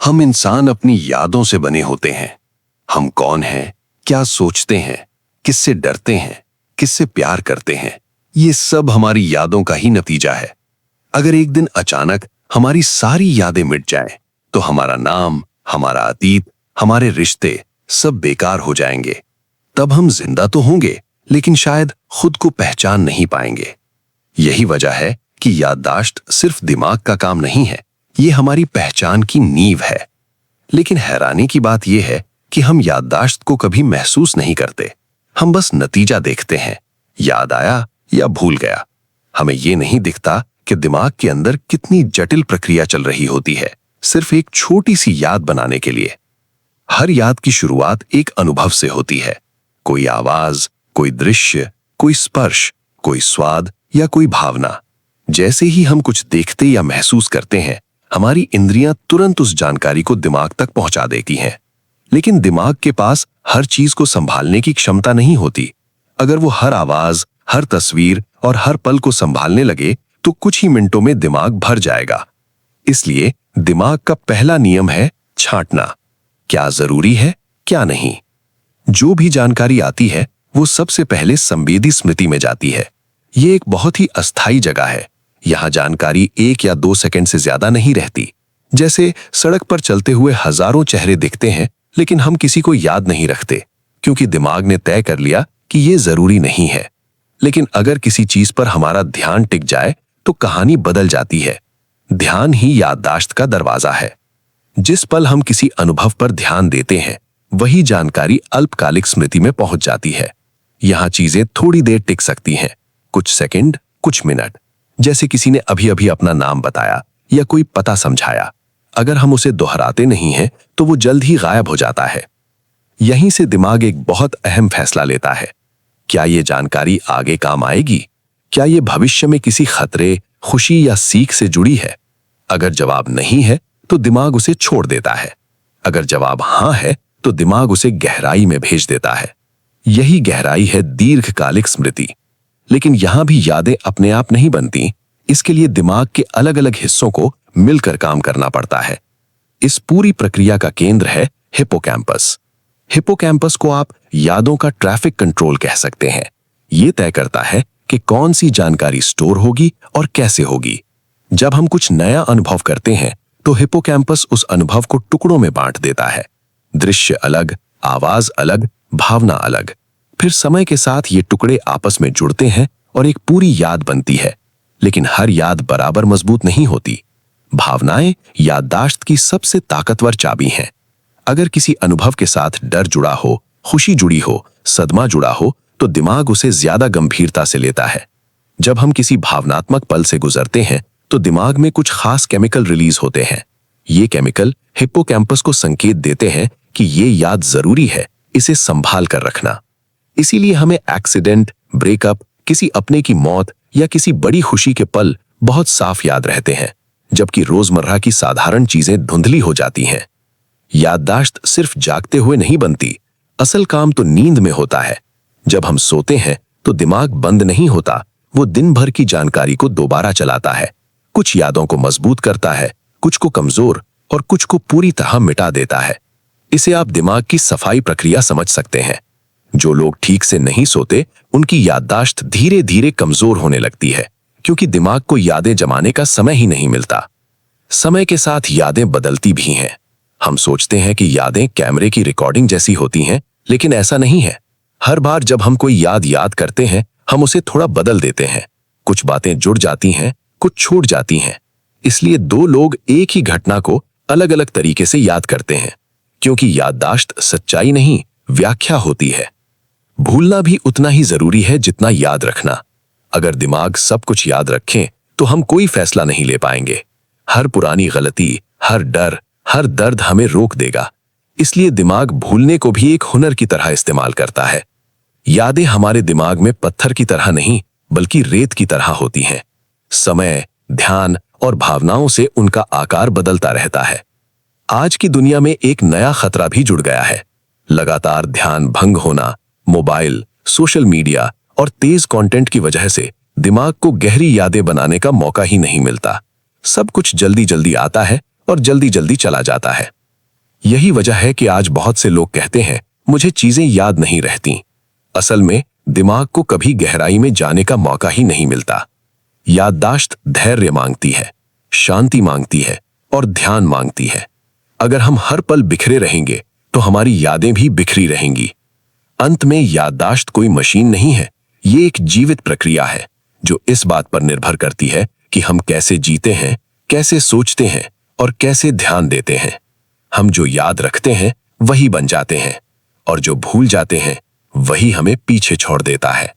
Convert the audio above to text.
हम इंसान अपनी यादों से बने होते हैं। हम कौन हैं, क्या सोचते हैं, किससे डरते हैं, किससे प्यार करते हैं, ये सब हमारी यादों का ही नतीजा है। अगर एक दिन अचानक हमारी सारी यादें मिट जाएं, तो हमारा नाम, हमारा अतीत, हमारे रिश्ते सब बेकार हो जाएंगे। तब हम जिंदा तो होंगे, लेकिन शायद खुद को पहचान नहीं पाएंगे। यही वजह है कि याददाश्त सिर्फ दिमाग का काम नहीं है, ये हमारी पहचान की नींव है। लेकिन हैरानी की बात यह है कि हम याददाश्त को कभी महसूस नहीं करते। हम बस नतीजा देखते हैं, याद आया या भूल गया। हमें यह नहीं दिखता कि दिमाग के अंदर कितनी जटिल प्रक्रिया चल रही होती है, सिर्फ एक छोटी सी याद बनाने के लिए। हर याद की शुरुआत एक अनुभव से होती है। कोई आवाज, कोई दृश्य, कोई स्पर्श, कोई स्वाद या कोई भावना। जैसे ही हम कुछ देखते या महसूस करते हैं, हमारी इंद्रियां तुरंत उस जानकारी को दिमाग तक पहुंचा देती हैं। लेकिन दिमाग के पास हर चीज को संभालने की क्षमता नहीं होती। अगर वो हर आवाज, हर तस्वीर और हर पल को संभालने लगे तो कुछ ही मिनटों में दिमाग भर जाएगा। इसलिए दिमाग का पहला नियम है छांटना। क्या जरूरी है, क्या नहीं। जो भी जानकारी आती है वो सबसे पहले संवेदी स्मृति में जाती है। ये एक बहुत ही अस्थायी जगह है। यहाँ जानकारी 1 या 2 सेकंड से ज्यादा नहीं रहती। जैसे सड़क पर चलते हुए हजारों चेहरे दिखते हैं, लेकिन हम किसी को याद नहीं रखते, क्योंकि दिमाग ने तय कर लिया कि ये जरूरी नहीं है। लेकिन अगर किसी चीज पर हमारा ध्यान टिक जाए तो कहानी बदल जाती है। ध्यान ही याददाश्त का दरवाजा है। जिस पल हम किसी अनुभव पर ध्यान देते हैं, वही जानकारी अल्पकालिक स्मृति में पहुंच जाती है। यहाँ चीजें थोड़ी देर टिक सकती हैं, कुछ सेकंड, कुछ मिनट। जैसे किसी ने अभी अभी अपना नाम बताया या कोई पता समझाया। अगर हम उसे दोहराते नहीं हैं तो वो जल्द ही गायब हो जाता है। यहीं से दिमाग एक बहुत अहम फैसला लेता है। क्या ये जानकारी आगे काम आएगी? क्या ये भविष्य में किसी खतरे, खुशी या सीख से जुड़ी है? अगर जवाब नहीं है तो दिमाग उसे छोड़ देता है। अगर जवाब हाँ है तो दिमाग उसे गहराई में भेज देता है। यही गहराई है दीर्घकालिक स्मृति। लेकिन यहां भी यादें अपने आप नहीं बनती। इसके लिए दिमाग के अलग अलग हिस्सों को मिलकर काम करना पड़ता है। इस पूरी प्रक्रिया का केंद्र है हिप्पोकैम्पस। हिप्पोकैम्पस को आप यादों का ट्रैफिक कंट्रोल कह सकते हैं। यह तय करता है कि कौन सी जानकारी स्टोर होगी और कैसे होगी। जब हम कुछ नया अनुभव करते हैं तो हिप्पोकैम्पस उस अनुभव को टुकड़ों में बांट देता है। दृश्य अलग, आवाज अलग, भावना अलग। फिर समय के साथ ये टुकड़े आपस में जुड़ते हैं और एक पूरी याद बनती है। लेकिन हर याद बराबर मजबूत नहीं होती। भावनाएं याददाश्त की सबसे ताकतवर चाबी हैं। अगर किसी अनुभव के साथ डर जुड़ा हो, खुशी जुड़ी हो, सदमा जुड़ा हो, तो दिमाग उसे ज्यादा गंभीरता से लेता है। जब हम किसी भावनात्मक पल से गुजरते हैं तो दिमाग में कुछ खास केमिकल रिलीज होते हैं। ये केमिकल हिप्पोकैम्पस को संकेत देते हैं कि ये याद जरूरी है, इसे संभाल कर रखना। इसीलिए हमें एक्सीडेंट, ब्रेकअप, किसी अपने की मौत या किसी बड़ी खुशी के पल बहुत साफ याद रहते हैं, जबकि रोजमर्रा की साधारण चीजें धुंधली हो जाती हैं। याददाश्त सिर्फ जागते हुए नहीं बनती, असल काम तो नींद में होता है। जब हम सोते हैं तो दिमाग बंद नहीं होता, वो दिन भर की जानकारी को दोबारा चलाता है। कुछ यादों को मजबूत करता है, कुछ को कमजोर और कुछ को पूरी तरह मिटा देता है। इसे आप दिमाग की सफाई प्रक्रिया समझ सकते हैं। जो लोग ठीक से नहीं सोते, उनकी याददाश्त धीरे धीरे कमजोर होने लगती है, क्योंकि दिमाग को यादें जमाने का समय ही नहीं मिलता। समय के साथ यादें बदलती भी हैं। हम सोचते हैं कि यादें कैमरे की रिकॉर्डिंग जैसी होती हैं, लेकिन ऐसा नहीं है। हर बार जब हम कोई याद करते हैं, हम उसे थोड़ा बदल देते हैं। कुछ बातें जुड़ जाती हैं, कुछ छूट जाती हैं। इसलिए 2 लोग एक ही घटना को अलग अलग तरीके से याद करते हैं, क्योंकि याददाश्त सच्चाई नहीं, व्याख्या होती है। भूलना भी उतना ही जरूरी है जितना याद रखना। अगर दिमाग सब कुछ याद रखें तो हम कोई फैसला नहीं ले पाएंगे। हर पुरानी गलती, हर डर, हर दर्द हमें रोक देगा। इसलिए दिमाग भूलने को भी एक हुनर की तरह इस्तेमाल करता है। यादें हमारे दिमाग में पत्थर की तरह नहीं, बल्कि रेत की तरह होती हैं। समय, ध्यान और भावनाओं से उनका आकार बदलता रहता है। आज की दुनिया में एक नया खतरा भी जुड़ गया है। लगातार ध्यान भंग होना, मोबाइल, सोशल मीडिया और तेज कंटेंट की वजह से दिमाग को गहरी यादें बनाने का मौका ही नहीं मिलता। सब कुछ जल्दी जल्दी आता है और जल्दी जल्दी चला जाता है। यही वजह है कि आज बहुत से लोग कहते हैं मुझे चीजें याद नहीं रहती। असल में दिमाग को कभी गहराई में जाने का मौका ही नहीं मिलता। याददाश्त धैर्य मांगती है, शांति मांगती है और ध्यान मांगती है। अगर हम हर पल बिखरे रहेंगे तो हमारी यादें भी बिखरी रहेंगी। अंत में याददाश्त कोई मशीन नहीं है, ये एक जीवित प्रक्रिया है जो इस बात पर निर्भर करती है कि हम कैसे जीते हैं, कैसे सोचते हैं और कैसे ध्यान देते हैं। हम जो याद रखते हैं वही बन जाते हैं और जो भूल जाते हैं वही हमें पीछे छोड़ देता है।